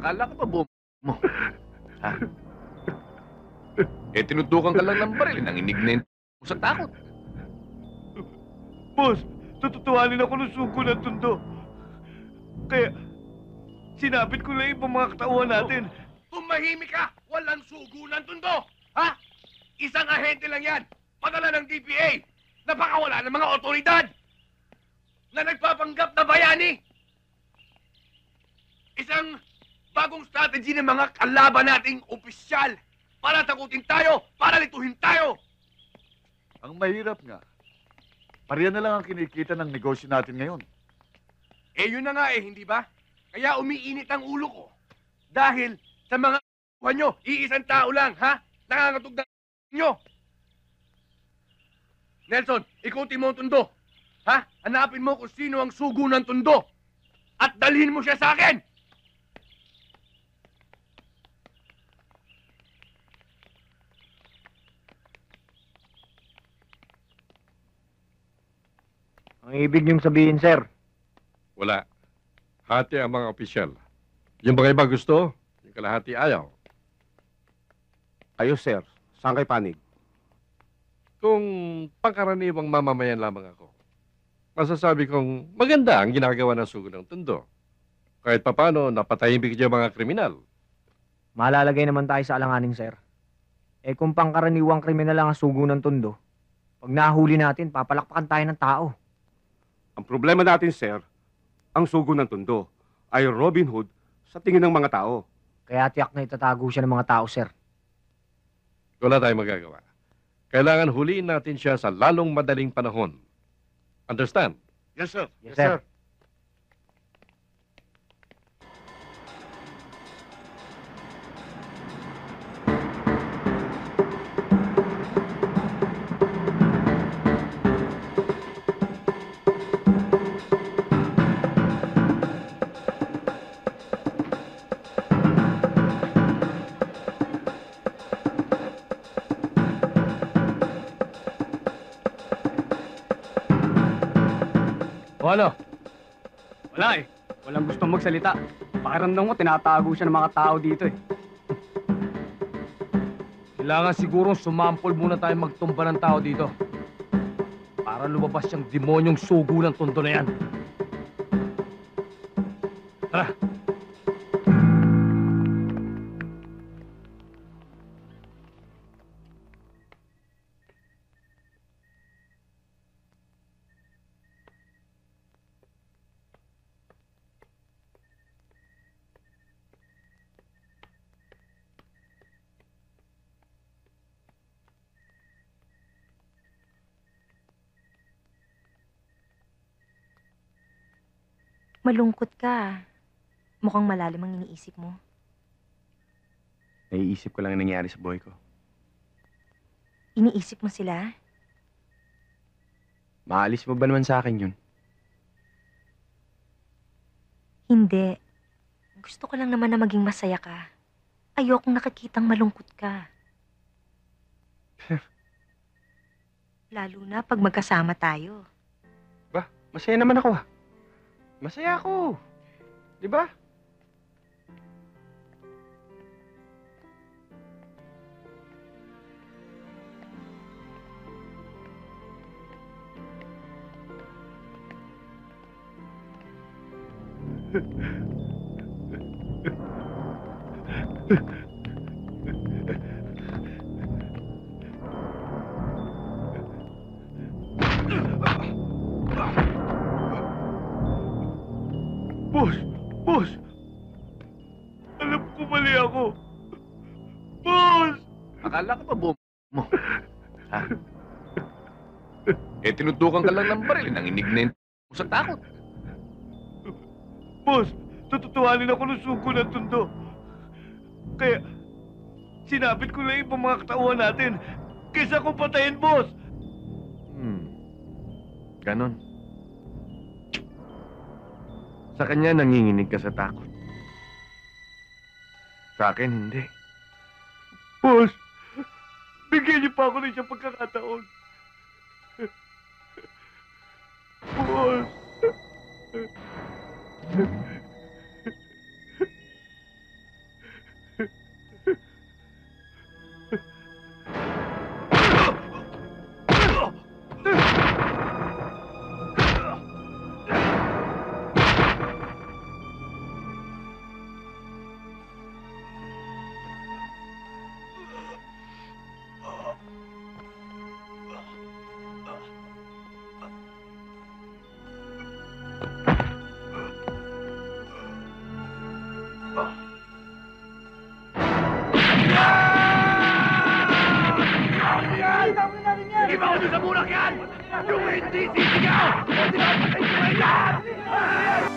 Akala ko pa mo. Ha? Eh, tinutukan ka lang ng baril. Nanginig na yun mo sa takot. Boss, tututuhanin ako ng suko ng tundo. Kaya, sinapit ko lang yung mga katauhan natin. Tumahimik ka! Walang sugo ng tundo! Ha? Isang ahente lang yan! Padala ng DPA! Napakawala ng mga otoridad! Na nagpapanggap na bayani! Isang bagong strategy ng mga kalaban nating opisyal para takutin tayo, para lituhin tayo! Ang mahirap nga, pariyan na lang ang kinikita ng negosyo natin ngayon. Eh yun na nga eh, hindi ba? Kaya umiinit ang ulo ko. Dahil sa mga nyo, iisang tao lang, ha? Nangangatog na nyo. Nelson, ikutin mo ang tundo. Ha? Hanapin mo kung sino ang sugo ng tundo. At dalhin mo siya sa akin. Ang ibig niyong sabihin, sir? Wala. Hati ang mga opisyal. Yung mga iba gusto, yung kalahati ayaw. Ayos, sir. Saan kay panig? Kung pangkaraniwang mamamayan lamang ako, masasabi kong maganda ang ginagawa ng sugo ng tundo. Kahit papano, napatahimik yung mga kriminal. Malalagay naman tayo sa alanganin, sir. Eh kung pangkaraniwang kriminal lang ang sugo ng tundo, pag nahuli natin, papalakpakan tayo ng tao. Ang problema natin, sir, ang sugo ng tundo ay Robin Hood sa tingin ng mga tao. Kaya tiyak na itatago siya ng mga tao, sir. Wala tayong magagawa. Kailangan huliin natin siya sa lalong madaling panahon. Understand? Yes, sir. Yes, sir. O ano? Wala eh. Walang gustong magsalita. Pakiramdam ko, tinatago siya ng mga tao dito eh. Kailangan sigurong sumampol muna tayo magtumba ng tao dito. Para lumabas yung demonyong sugo ng tundo na yan. Tara! Malungkot ka. Mukhang malalim ang iniisip mo. Naiisip ko lang ang nangyari sa buhay ko. Iniisip mo sila? Maalis mo ba naman sa akin yun? Hindi. Gusto ko lang naman na maging masaya ka. Ayokong nakikitang malungkot ka. Lalo na pag magkasama tayo. Masaya naman ako ah. Masaya ako. Di ba? Boss! Boss! Alam ko mali ako. Boss! Akala ko pa mo. Ha? Eh, tinutukan ka lang ng baril. Nanginig na yun mo sa takot. Boss, tututuhanin ako ng suko ng tundo. Kaya, sinapit ko lang yung mga katauhan natin. Kaysa kong patayin, boss! Ganon. Sa kanya nanginginig ka sa takot. Sa akin, hindi. Boss, bigyan niyo pa ako ng isang pagkakataon. Boss! Iba ko doon sa bulak yan! Yung hindi sisigaw! Hindi ba patay ko yan!